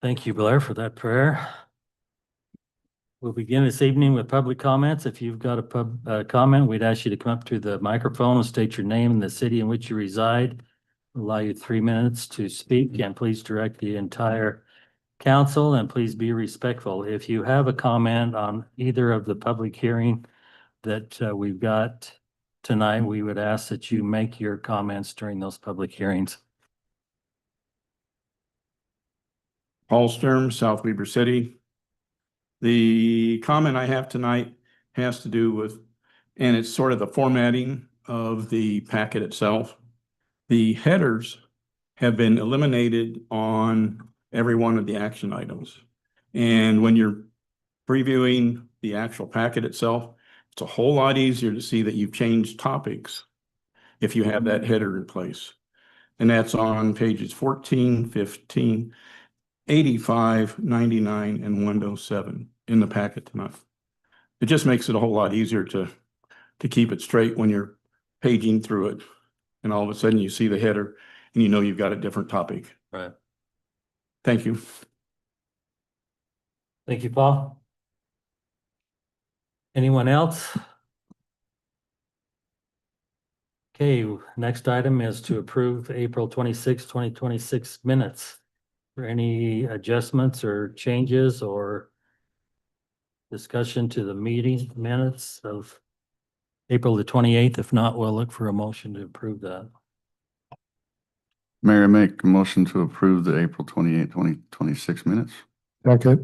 Thank you, Blair, for that prayer. We'll begin this evening with public comments. If you've got a comment, we'd ask you to come up to the microphone and state your name and the city in which you reside. We'll allow you 3 minutes to speak, and please direct the entire council, and please be respectful. If you have a comment on either of the public hearing that we've got tonight, we would ask that you make your comments during those public hearings. Paul Sturm, South Weber City. The comment I have tonight has to do with, and it's sort of the formatting of the packet itself. The headers have been eliminated on every one of the action items. And when you're previewing the actual packet itself, it's a whole lot easier to see that you've changed topics if you have that header in place. And that's on pages 14, 15, 85, 99, and 107 in the packet tonight. It just makes it a whole lot easier to keep it straight when you're paging through it. And all of a sudden you see the header and you know you've got a different topic. Right. Thank you. Thank you, Paul. Anyone else? Okay, next item is to approve April 26, 2026 minutes. For any adjustments or changes or discussion to the meeting minutes of April the 28th? If not, we'll look for a motion to approve that. Mayor, make a motion to approve the April 28, 2026 minutes. Okay.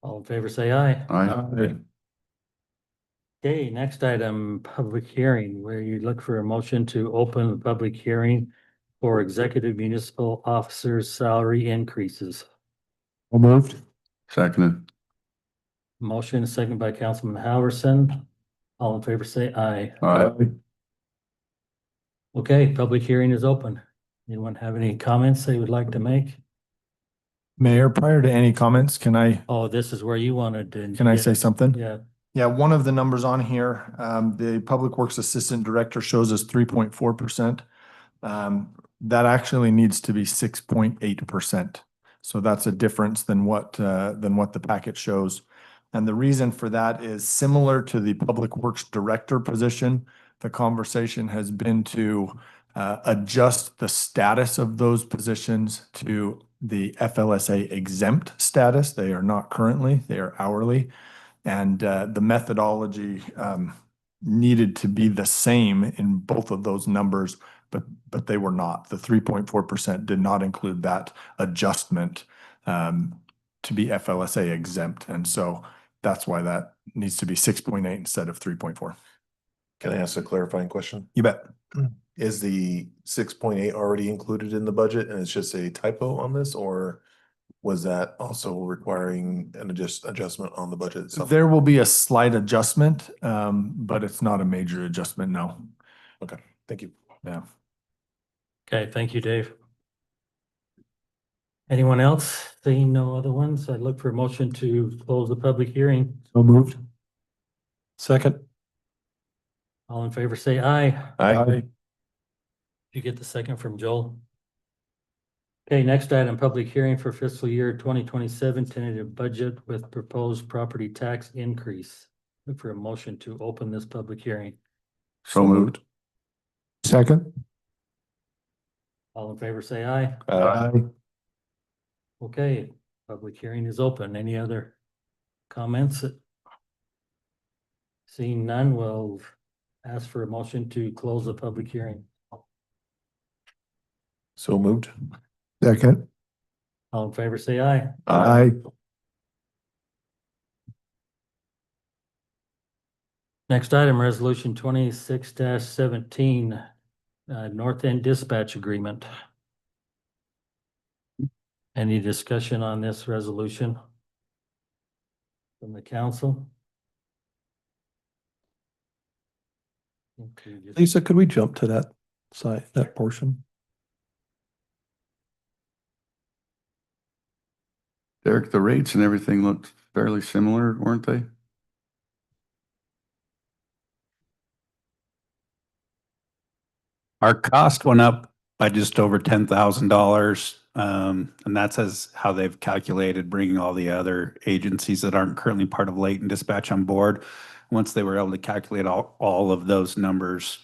All in favor, say aye. Aye. Okay, next item, public hearing, where you look for a motion to open the public hearing for executive municipal officers' salary increases. Well moved. Seconded. Motion is seconded by Councilman Howerson. All in favor, say aye. Aye. Okay, public hearing is open. Anyone have any comments they would like to make? Mayor, prior to any comments, can I This is where you wanted to. say something? Yeah, Yeah, one of the numbers on here, the Public Works Assistant Director shows us 3.4%. That actually needs to be 6.8%. So that's a difference than what the packet shows. And the reason for that is similar to the Public Works Director position. The conversation has been to adjust the status of those positions to the FLSA exempt status. They are not currently, they are hourly. And the methodology needed to be the same in both of those numbers, but they were not. The 3.4% did not include that adjustment to be FLSA exempt. And so that's why that needs to be 6.8 instead of 3.4. Can I ask a clarifying question? You bet. Is the 6.8 already included in the budget and it's just a typo on this, or was that also requiring an adjustment on the budget itself? There will be a slight adjustment, but it's not a major adjustment, no. Okay, thank you. Yeah. okay, thank you, Dave. Anyone else? Seeing no other ones, I'd look for a motion to close the public hearing. So moved. Second. All in favor, say aye. Aye. Did you get the second from Joel? Okay, next item, public hearing for fiscal year 2027 tentative budget with proposed property tax increase. Look for a motion to open this public hearing. So moved. Second. All in favor, say aye. Aye. Okay, public hearing is open. Any other comments? Seeing none, we'll ask for a motion to close the public hearing. So moved. Second. All in favor, say aye. Aye. Next item, resolution 26-17, North End Dispatch Agreement. Any discussion on this resolution from the council? Okay, just- Lisa, could we jump to that side, that portion? Derek, the rates and everything looked fairly similar, weren't they? Our cost went up by just over $10,000. And that's as how they've calculated bringing all the other agencies that aren't currently part of Leighton Dispatch on board. Once they were able to calculate all of those numbers,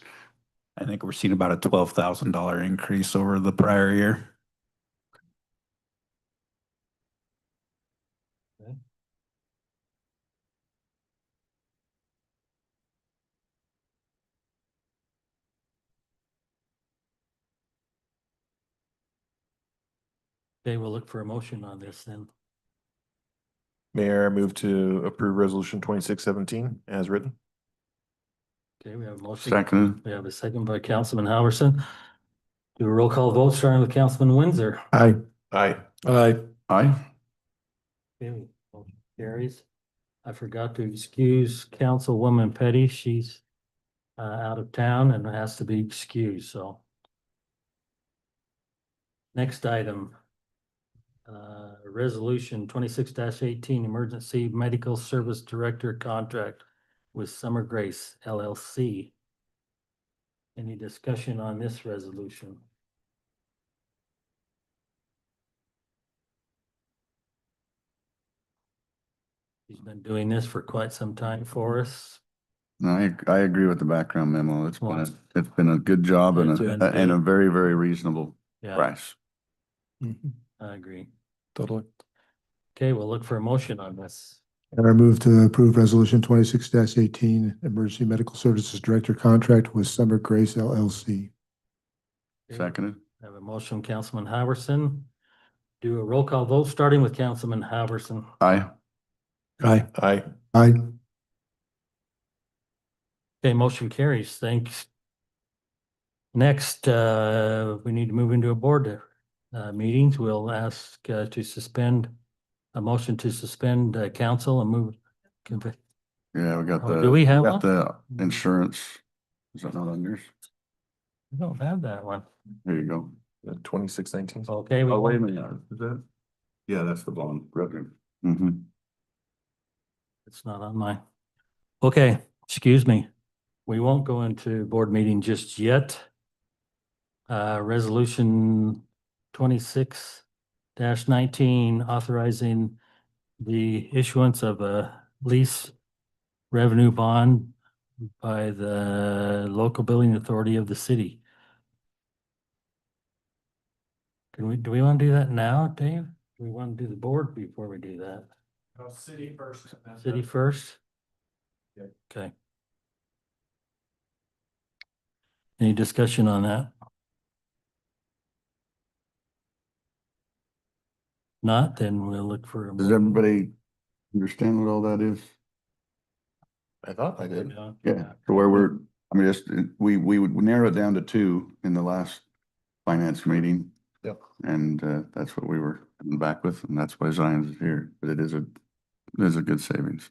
I think we're seeing about a $12,000 increase over the prior year. Okay, we'll look for a motion on this then. Mayor, I move to approve resolution 2617 as written. Okay, we have a motion. Seconded. We have a second by Councilman Howerson. Do a roll call vote starting with Councilman Windsor. Aye. Aye. Aye. Aye. Okay, motion carries. I forgot to excuse Councilwoman Petty. She's out of town and has to be excused, so. Next item. Resolution 26-18, Emergency Medical Service Director Contract with Summer Grace LLC. Any discussion on this resolution? She's been doing this for quite some time for us. No, I agree with the background memo. Well, It's been a good job and It's been and a good. very, very reasonable Yeah, price. I agree. Totally. Okay, we'll look for a motion on this. And I move to approve resolution 26-18, Emergency Medical Services Director Contract with Summer Grace LLC. Okay, Seconded. I have a motion, Councilman Howerson. Do a roll call vote, starting with Councilman Howerson. Aye. Aye. Aye. Aye. Okay, motion carries. Thanks. Next, we need to move into a board meetings. We'll ask to suspend a motion to suspend council and move. Yeah, we got Oh, do we have got one? the insurance. Is that not on yours? We don't have that one. There you go. 2619. Okay. Oh, wait a minute. Is that? Yeah, that's the bond revenue. Mm-hmm. It's not on mine. Okay, excuse me. We won't go into board meeting just yet. Resolution 26-19, authorizing the issuance of a lease revenue bond by the local building authority of the city. Do we want to do that now, Dave? Do we want to do the board before we do that? City first. City first? Yeah. Okay. Any discussion on that? Not, then we'll look for. a Does mo- everybody understand what all that is? I thought I did. Yeah, so where we would narrow it down to two in the last finance meeting. Yep. And that's what we were coming back with, and that's why Zion's is here, but it is a good savings.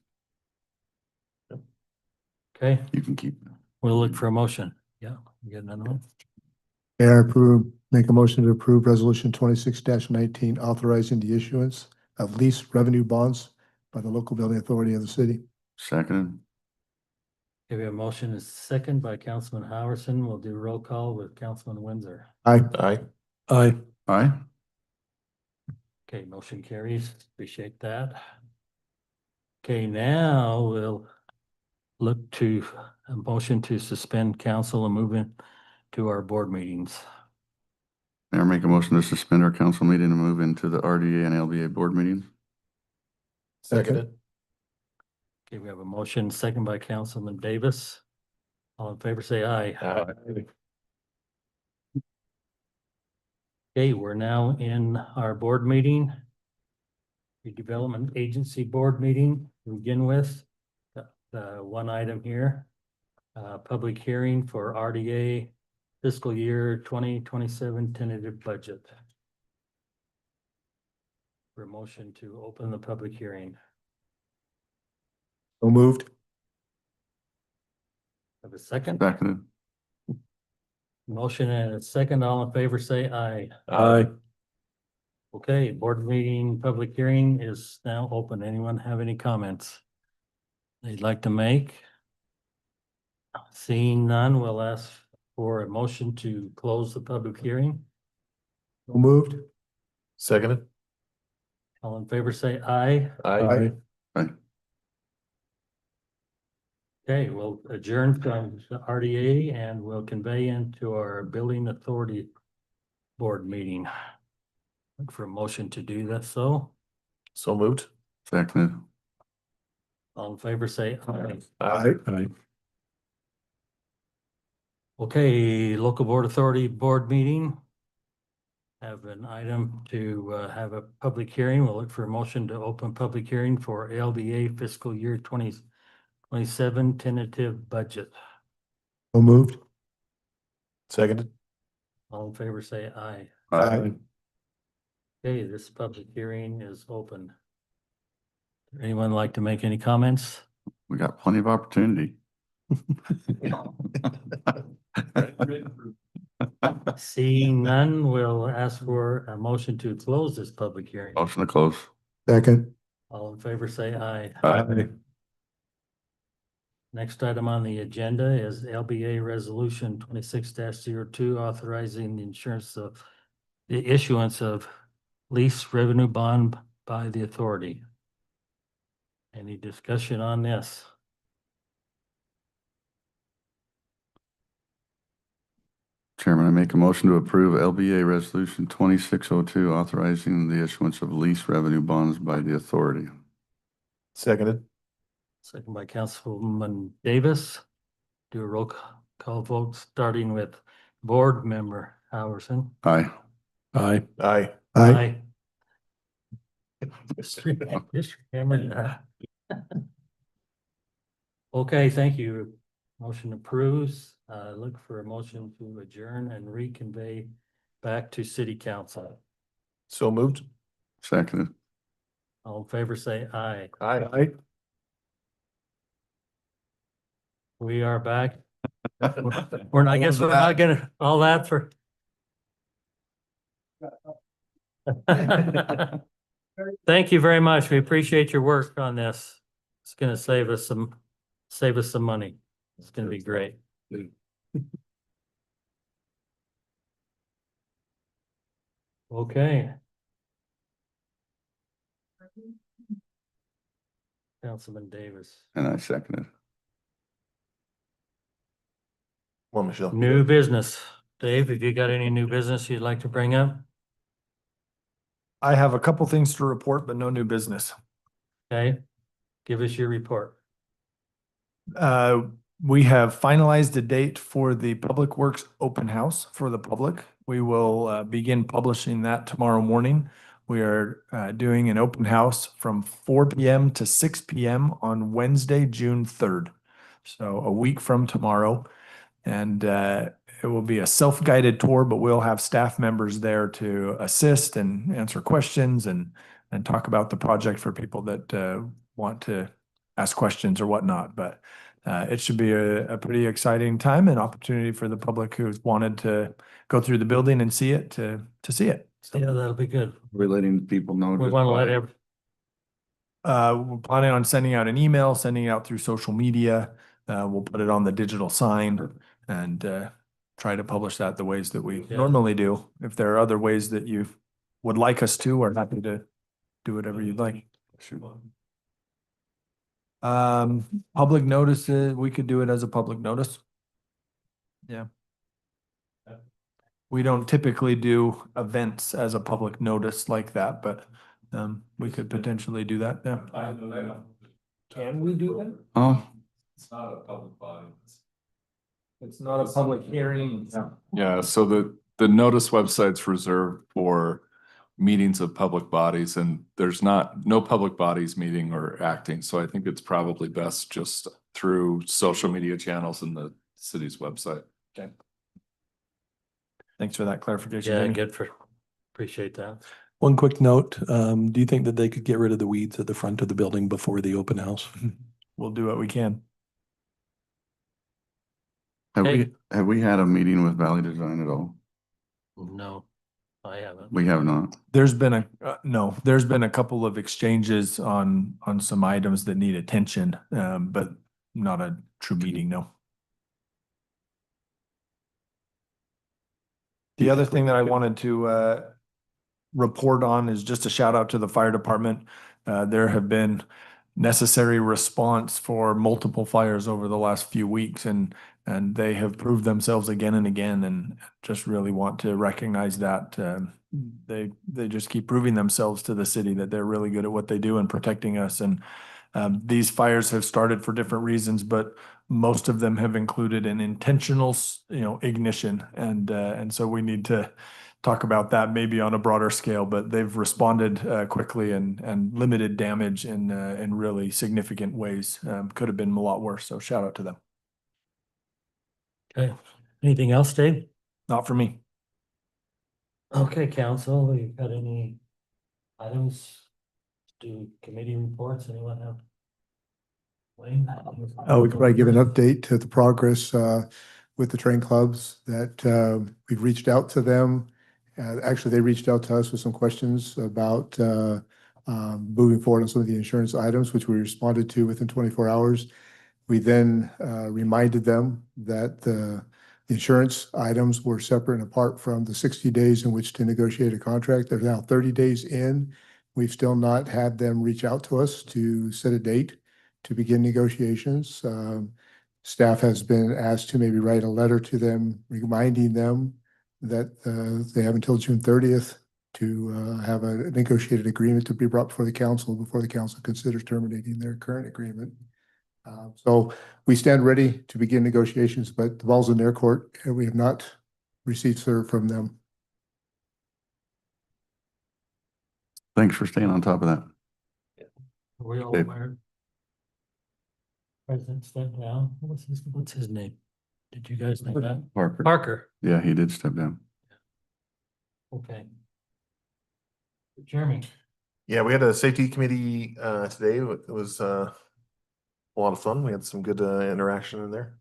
Okay, You can keep that. we'll look for a motion. Yeah, you get another one? Mayor, make a motion to approve resolution 26-19, authorizing the issuance of lease revenue bonds by the local building authority of the city. Seconded. Okay, we have a motion is second by Councilman Howerson. We'll do roll call with Councilman Windsor. Aye. Aye. Aye. Aye. Okay, motion carries. Appreciate that. Okay, now we'll look to a motion to suspend council and move in to our board meetings. Mayor, make a motion to suspend our council meeting and move into the RDA and LBA board meetings. Seconded. Okay, we have a motion second by Councilman Davis. All in favor, say aye. Aye. Okay, we're now in our board meeting. The Development Agency Board meeting to begin with. One item here, public hearing for RDA fiscal year 2027 tentative budget. For a motion to open the public hearing. So moved. Have a second? Seconded. Motion and a second. All in favor, say aye. Aye. Okay, board meeting, public hearing is now open. Anyone have any comments they'd like to make? Seeing none, we'll ask for a motion to close the public hearing. So moved. Seconded. All in favor, say aye. Aye. Okay, we'll adjourn from the RDA and we'll convey into our building authority board meeting. Look for a motion to do that, so So moved. Seconded. all in favor, say aye. Aye. Okay, local board authority board meeting. Have an item to have a public hearing. We'll look for a motion to open public hearing for LBA fiscal year 2027 tentative budget. So moved. Seconded. All in favor, say aye. Aye. Okay, this public hearing is open. Anyone like to make any comments? We got plenty of opportunity. Seeing none, we'll ask for a motion to close this public hearing. Motion to close. Second. All in favor, say aye. Aye. Next item on the agenda is LBA Resolution 26-02, authorizing the insurance of the issuance of lease revenue bond by the authority. Any discussion on this? Chairman, I make a motion to approve LBA Resolution 2602, authorizing the issuance of lease revenue bonds by the authority. Seconded. Second by Councilman Davis. Do a roll call vote, starting with board member Howerson. Aye. Aye. Aye. Aye. Just remember that. Okay, thank you. Motion approves. Look for a motion to adjourn and reconvey back to city council. So moved. Seconded. All in favor, say aye. Aye. We are back. I guess we're not gonna, all that for. Thank you very much. We appreciate your work on this. It's gonna save us some money. It's gonna be great. Okay. Councilman Davis. And I seconded. Well, Michelle. New business. Dave, have you got any new business you'd like to bring up? I have a couple things to report, but no new business. Okay, give us your report. We have finalized a date for the Public Works Open House for the public. We will begin publishing that tomorrow morning. We are doing an open house from 4 p.m. to 6 p.m. on Wednesday, June 3rd. So a week from tomorrow. And it will be a self-guided tour, but we'll have staff members there to assist and answer questions and talk about the project for people that want to ask questions or whatnot. But it should be a pretty exciting time and opportunity for the public who's wanted to go through the building and see it to see it. So, Yeah, that'll be good. We're letting people know. We just want to let by- every, we're planning on sending out an email, sending it out through social media. We'll put it on the digital sign and try to publish that the ways that we Yeah. normally do. If there are other ways that you would like us to, we're happy to do whatever you'd like. Public notices, we could do it as a public notice. Yeah. We don't typically do events as a public notice like that, but we could potentially do that, yeah. Can we do that? Oh, It's not a public body. It's not a public hearing. Yeah, so the notice website's reserved for meetings of public bodies, and there's no public bodies meeting or acting, so I think it's probably best just through social media channels and the city's website. Okay. Thanks for that clarification. yeah, Jamie. appreciate that. One quick note, do you think that they could get rid of the weeds at the front of the building before the open house? We'll do what we can. have we had a meeting with Valley Design at all? No, I haven't. We have not. There's been there's been a couple of exchanges on some items that need attention, but not a true meeting, no. The other thing that I wanted to report on is just a shout out to the fire department. There have been necessary response for multiple fires over the last few weeks, and they have proved themselves again and again, and just really want to recognize that. They just keep proving themselves to the city that they're really good at what they do and protecting us. And these fires have started for different reasons, but most of them have included an intentional, ignition. And so we need to talk about that maybe on a broader scale, but they've responded quickly and limited damage in really significant ways. Could have been a lot worse. So shout out to them. Okay, anything else, Dave? Not for me. Okay, council, you got any items? Do committee reports, anyone have? Wayne? We could probably give an update to the progress with the train clubs that we've reached out to them. Actually, they reached out to us with some questions about moving forward on some of the insurance items, which we responded to within 24 hours. We then reminded them that the insurance items were separate and apart from the 60 days in which to negotiate a contract. They're now 30 days in. We've still not had them reach out to us to set a date to begin negotiations. Staff has been asked to maybe write a letter to them, reminding them that they have until June 30th to have a negotiated agreement to be brought before the council considers terminating their current agreement. So we stand ready to begin negotiations, but the ball's in their court, and we have not received serve from them. Thanks for staying on top of that. Were you all Dave. aware? President stepped down. What's his name? Did you guys know that? Parker. Parker, Yeah, he did step down. okay. Jeremy, Yeah, we had a safety committee today. It was a lot of fun. We had some good interaction in there.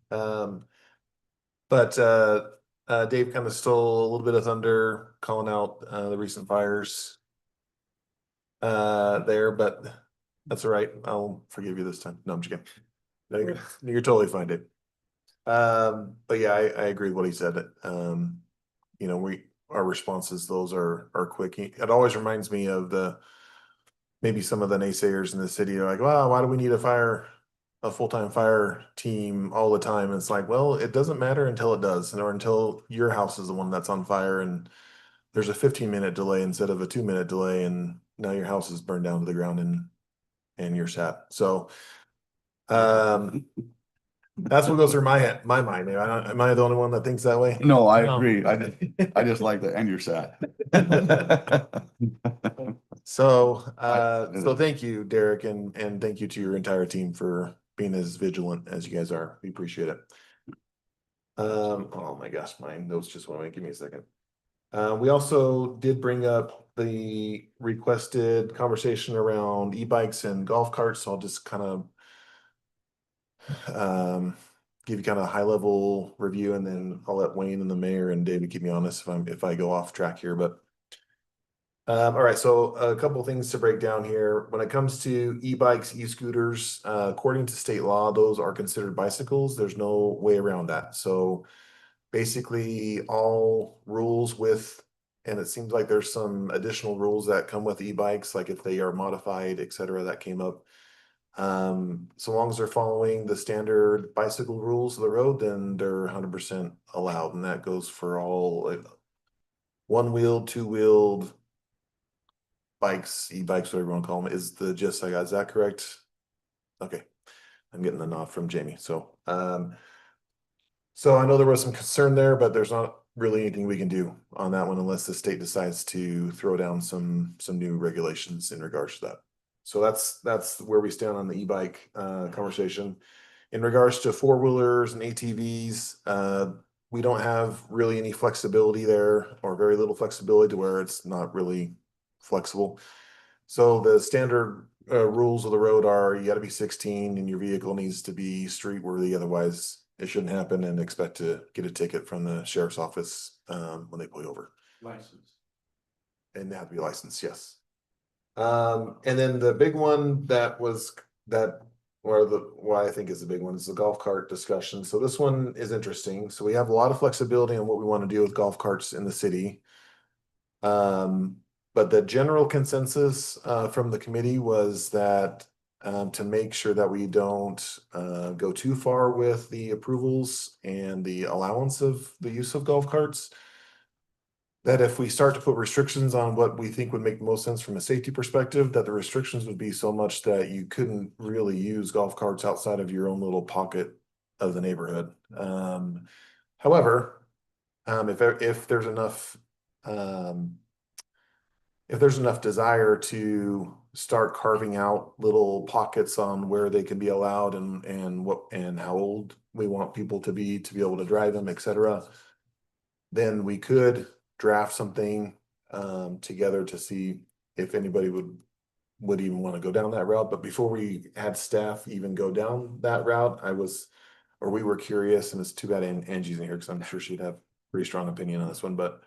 But Dave kind of stole a little bit of thunder calling out the recent fires there, but that's all right. I'll forgive you this time. No, I'm just kidding. No, you're totally fine, Dave. But yeah, I agree with what he said. Our responses, those are quick. It always reminds me of maybe some of the naysayers in the city are like, wow, why do we need a full-time fire team all the time? And it's like, well, it doesn't matter until it does, or until your house is the one that's on fire and there's a 15-minute delay instead of a 2-minute delay, and now your house is burned down to the ground and you're sad. So that's what goes through my mind. Am I the only one that thinks that way? No, I No. agree. I just like that, and you're sad. So thank you, Derek, and thank you to your entire team for being as vigilant as you guys are. We appreciate it. Oh my gosh, my notes just went away. Give me a second. We also did bring up the requested conversation around e-bikes and golf carts. So I'll just kind of give you kind of a high level review, and then I'll let Wayne and the mayor and David keep me honest if I go off track here. But all right, so a couple of things to break down here. When it comes to e-bikes, e-scooters, according to state law, those are considered bicycles. There's no way around that. So basically all rules and it seems like there's some additional rules that come with e-bikes, like if they are modified, etc., that came up. So long as they're following the standard bicycle rules of the road, then they're 100% allowed. And that goes for all one-wheeled, two-wheeled bikes, e-bikes, whatever you want to call them, is the gist I got. Is that correct? Okay. I'm getting the nod from Jamie. So I know there was some concern there, but there's not really anything we can do on that one unless the state decides to throw down some new regulations in regards to that. So that's where we stand on the e-bike conversation. In regards to four-wheelers and ATVs, we don't have really any flexibility there, or very little flexibility, to where it's not really flexible. So the standard rules of the road are you got to be 16 and your vehicle needs to be street worthy. Otherwise it shouldn't happen, and expect to get a ticket from the sheriff's office when they pull you over. License. And they have to be licensed, yes. And then the big one why I think is the big one is the golf cart discussion. So this one is interesting. So we have a lot of flexibility on what we want to do with golf carts in the city. but the general consensus from the committee was that to make sure that we don't go too far with the approvals and the allowance of the use of golf carts, that if we start to put restrictions on what we think would make the most sense from a safety perspective, that the restrictions would be so much that you couldn't really use golf carts outside of your own little pocket of the neighborhood. However, if there's enough desire to start carving out little pockets on where they can be allowed and how old we want people to be able to drive them, etc., then we could draft something together to see if anybody would even want to go down that route. But before we had staff even go down that route, we were curious, and it's too bad Angie's in here because I'm sure she'd have a pretty strong opinion on this one, but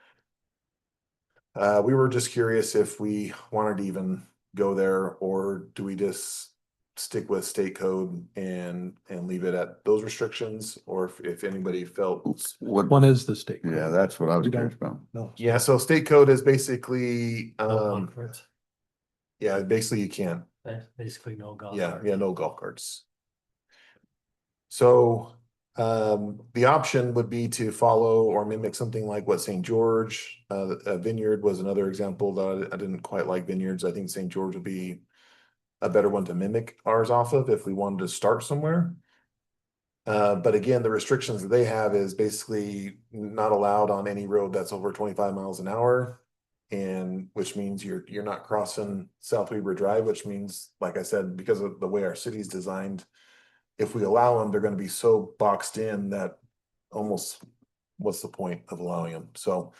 we were just curious if we wanted to even go there, or do we just stick with state code and leave it at those restrictions, or if anybody felt. What, One is the state. yeah, that's what I was We don't- curious about. No. Yeah, so state code is basically, No yeah, basically you can't. Basically no golf. Yeah, carts. yeah, no golf carts. So the option would be to follow or mimic something like what St. George, Vineyard was another example that I didn't quite like Vineyards. I think St. George would be a better one to mimic ours off of if we wanted to start somewhere. But again, the restrictions that they have is basically not allowed on any road that's over 25 miles an hour. And which means you're not crossing South Weber Drive, which means, like I said, because of the way our city's designed, if we allow them, they're going to be so boxed in that almost what's the point of allowing them? So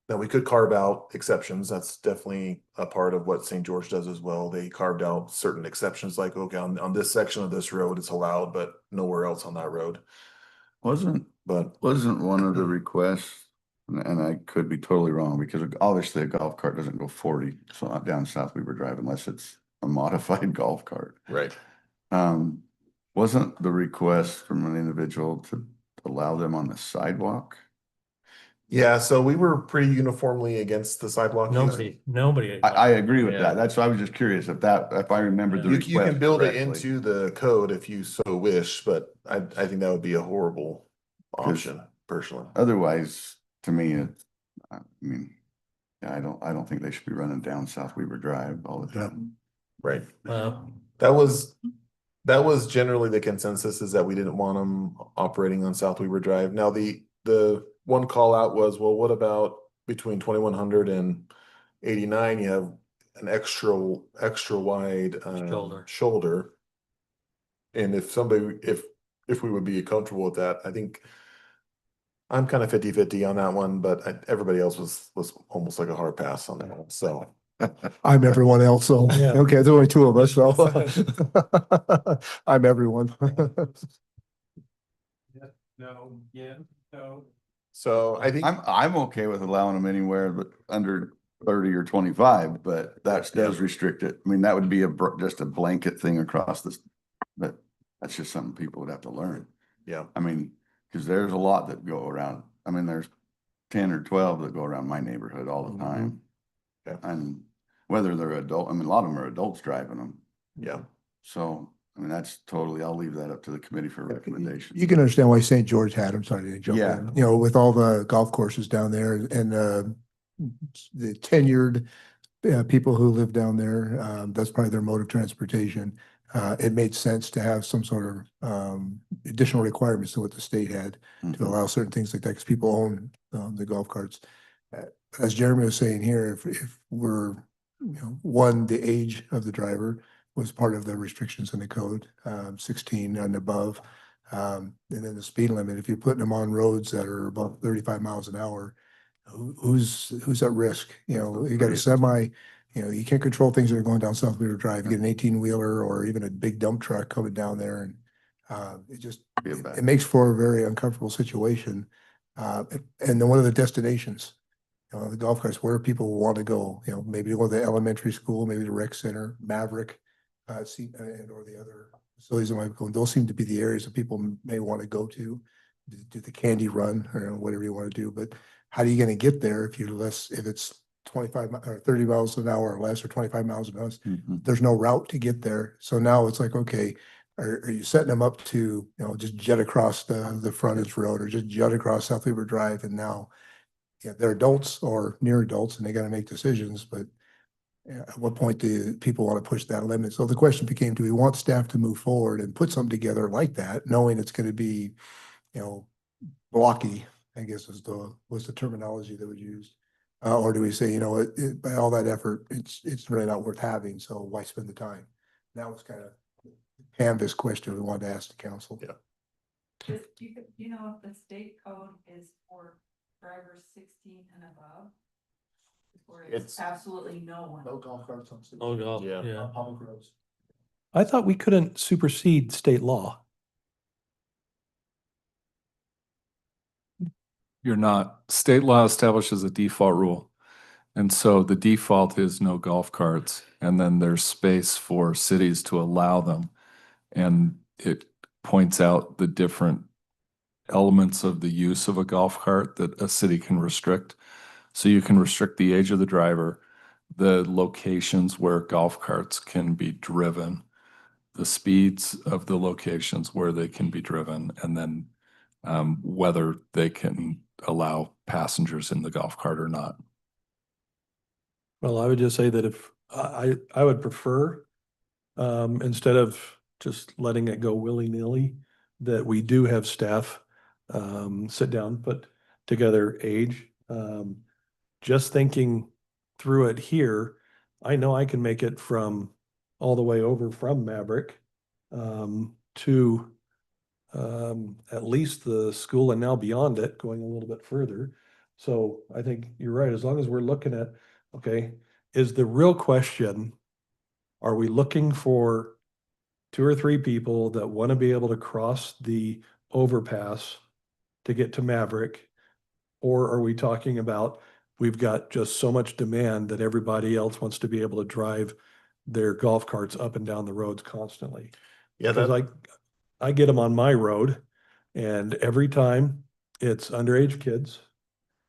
now we could carve out exceptions. That's definitely a part of what St. George does as well. They carved out certain exceptions, like, okay, on this section of this road, it's allowed, but nowhere else on that road. Wasn't one of the requests, and I could be totally wrong, because obviously a golf cart doesn't go 40, so not down South Weber Drive unless it's a modified golf cart. Right. Wasn't the request from an individual to allow them on the sidewalk? Yeah, so we were pretty uniformly against the sidewalk. Nobody. I agree with Yeah. that. That's why I was just curious if I remembered the You request can build it correctly. into the code if you so wish, but I think that would be a horrible option personally. Otherwise, to me, I mean, yeah, I don't think they should be running down South Weber Drive all the time. Right. Well, That was generally the consensus, is that we didn't want them operating on South Weber Drive. Now, the one call out was, well, what about between 2100 and 89? You have an extra wide shoulder. And if we would be comfortable with that, I think I'm kind of 50-50 on that one, but everybody else was almost like a hard pass on that one. So I'm everyone else, so, Yeah. okay, there's only two of us, so. I'm everyone. so I think I'm okay with allowing them anywhere but under 30 or 25, but that does restrict it. I mean, that would be just a blanket thing across this, but that's just something people would have to learn. yeah. I mean, because there's a lot that go around. I mean, there's 10 or 12 that go around my neighborhood all the time. Yeah. And whether they're adult, I mean, a lot of them are adults driving them. Yeah. So, I mean, I'll leave that up to the committee for recommendation. You can understand why St. George had them, sorry to jump Yeah. in, you know, with all the golf courses down there and the tenured people who live down there, that's probably their mode of transportation. It made sense to have some sort of additional requirements to what the state had to Mhm. allow certain things like that, because people own the golf carts. As Jeremy was saying here, if we're, the age of the driver was part of the restrictions in the code, 16 and above. And then the speed limit, if you're putting them on roads that are about 35 miles an hour, who's at risk? You got a semi, you can't control things that are going down South Weber Drive. You get an 18-wheeler or even a big dump truck coming down there, and it makes for a very uncomfortable situation. And then one of the destinations, the golf carts, where people want to go, maybe go to the elementary school, maybe the rec center, Maverick, or the other facilities that might go. Those seem to be the areas that people may want to go to do the candy run or whatever you want to do. But how are you going to get there if it's or 30 miles an hour or less, or 25 miles an hour. Mhm. There's no route to get there. So now it's like, okay, are you setting them up to, just jet across the frontage road or just jet across South Weaver Drive? And now, yeah, they're adults or near adults and they got to make decisions, but at what point do people want to push that limit? So the question became, do we want staff to move forward and put something together like that, knowing it's going to be, blocky, I guess was the terminology that was used. Or do we say, by all that effort, it's really not worth having, so why spend the time? That was kind of canvas question we wanted to ask the council. Yeah. Do you know if the state code is for drivers 16 and above? Or it's absolutely no one? No golf carts on. Oh, golf, Yeah. yeah. Public roads. I thought we couldn't supersede state law. You're not, state law establishes a default rule. And so the default is no golf carts, and then there's space for cities to allow them. And it points out the different elements of the use of a golf cart that a city can restrict. So you can restrict the age of the driver, the locations where golf carts can be driven, the speeds of the locations where they can be driven, and then whether they can allow passengers in the golf cart or not. Well, I would just say that if I would prefer, instead of just letting it go willy-nilly, that we do have staff sit down, put together age. Just thinking through it here, I know I can make it from all the way over from Maverick to at least the school and now beyond it, going a little bit further. So I think you're right. As long as we're looking at, okay, is the real question, are we looking for 2 or 3 people that want to be able to cross the overpass to get to Maverick? Or are we talking about, we've got just so much demand that everybody else wants to be able to drive their golf carts up and down the roads constantly? Yeah, Because I get them on my road, and every time it's underage kids,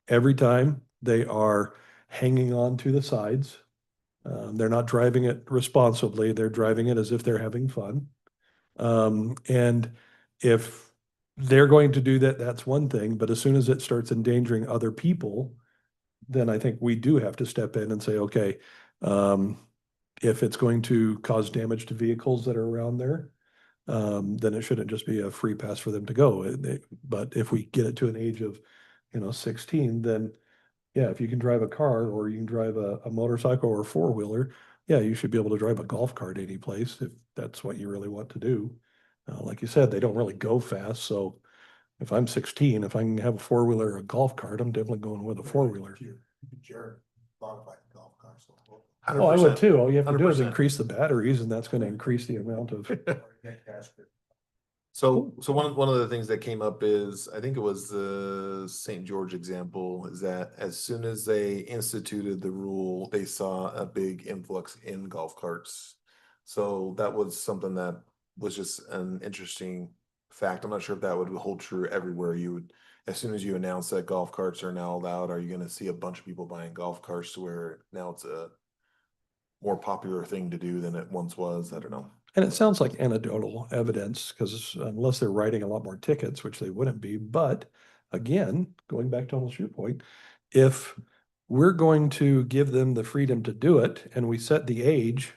every time they are hanging on to the sides. They're not driving it responsibly. They're driving it as if they're having fun. And if they're going to do that, that's one thing. But as soon as it starts endangering other people, then I think we do have to step in and say, okay, if it's going to cause damage to vehicles that are around there, then it shouldn't just be a free pass for them to go. But if we get it to an age of, 16, then yeah, if you can drive a car or you can drive a motorcycle or a 4-wheeler, yeah, you should be able to drive a golf cart any place if that's what you really want to do. Like you said, they don't really go fast. So if I'm 16, if I can have a 4-wheeler or a golf cart, I'm definitely going with a 4-wheeler. Modified golf carts. Oh, I would too. All you have to do is 100%. increase the batteries, and that's going to increase the amount of. So one of the things that came up is, I think it was the St. George example, is that as soon as they instituted the rule, they saw a big influx in golf carts. So that was something that was just an interesting fact. I'm not sure if that would hold true everywhere. You would, as soon as you announce that golf carts are now allowed, are you going to see a bunch of people buying golf carts to where now it's a more popular thing to do than it once was? I don't know. And it sounds like anecdotal evidence, because unless they're writing a lot more tickets, which they wouldn't be, but again, going back to almost your point, if we're going to give them the freedom to do it and we set the age,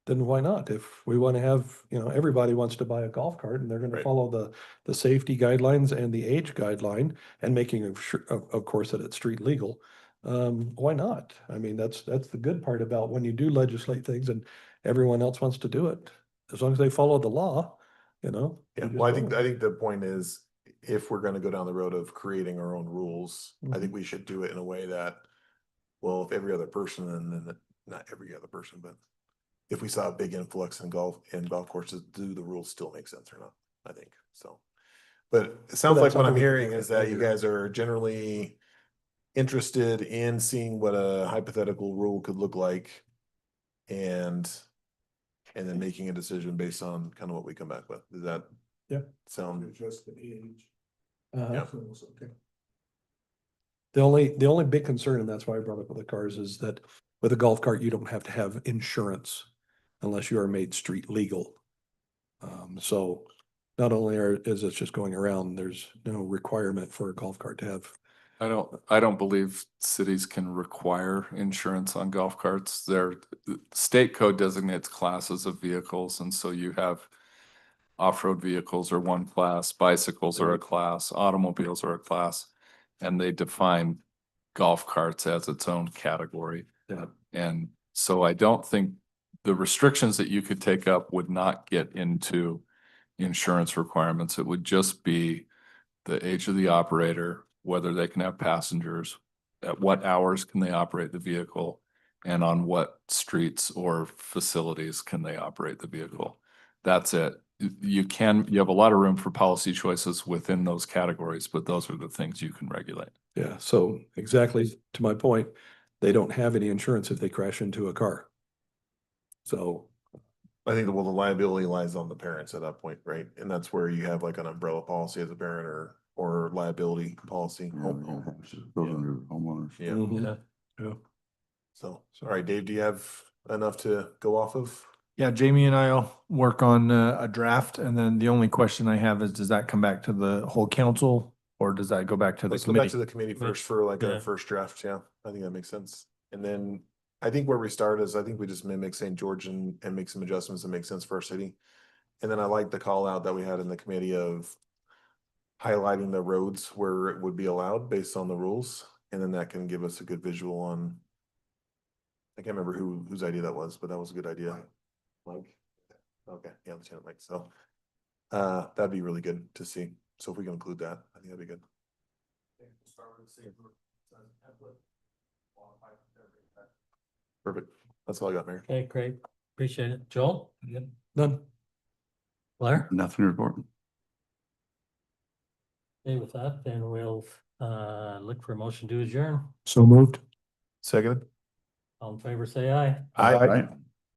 then why not? If we want to have, everybody wants to buy a golf cart and they're going to Right. follow the safety guidelines and the age guideline and making sure, of course, that it's street legal. Why not? I mean, that's the good part about when you do legislate things and everyone else wants to do it. As long as they follow the law, Yeah, you just well, I go. think the point is, if we're gonna go down the road of creating our own rules, I think we should do it in a way that, well, if every other person, and then not every other person, but if we saw a big influx in golf courses, do the rules still make sense or not? I think so. But it sounds like that's what I'm something we can hearing look is at that you later. guys are generally interested in seeing what a hypothetical rule could look like, and then making a decision based on kind of what we come back with. Does that Yeah. sound? Adjust the age. Uh-huh. Yeah. Okay. The only big concern, and that's why I brought up with the cars, is that with a golf cart, you don't have to have insurance unless you are made street legal. So not only is it just going around, there's no requirement for a golf cart to have. I don't believe cities can require insurance on golf carts. The state code designates classes of vehicles, and so you have off-road vehicles are one class, bicycles are a class, automobiles are a class, and they define golf carts as its own category. Yeah. And so I don't think the restrictions that you could take up would not get into insurance requirements. It would just be the age of the operator, whether they can have passengers, at what hours can they operate the vehicle, and on what streets or facilities can they operate the vehicle. That's it. You have a lot of room for policy choices within those categories, but those are the things you can regulate. Yeah, so exactly to my point, they don't have any insurance if they crash into a car. So, I think well, the liability lies on the parents at that point, right? And that's where you have like an umbrella policy as a parent or liability policy. Yeah, Goes under homeowners. Yeah. mhm. So, all right, Dave, do you have enough to go off of? Yeah, Jamie and I'll work on a draft, and then the only question I have is, does that come back to the whole council, or does that go back to the Let's go back to committee? the committee first for like Yeah. a first draft. Yeah, I think that makes sense. And then I think where we start is I think we just mimic St. George and make some adjustments that make sense for our city. And then I like the call out that we had in the committee of highlighting the roads where it would be allowed based on the rules. And then that can give us a good visual on. I can't remember whose idea that was, but that was a good idea. Mike? Okay, yeah, Lieutenant Mike. So that'd be really good to see. So if we can include that, I think that'd be good. Perfect. That's all I got, Mayor. Okay, great. Appreciate it. Joel? None. Blair? Nothing to report. Okay, with that, then we'll look for a motion to adjourn. So moved. Second. All in favor, say aye. Right.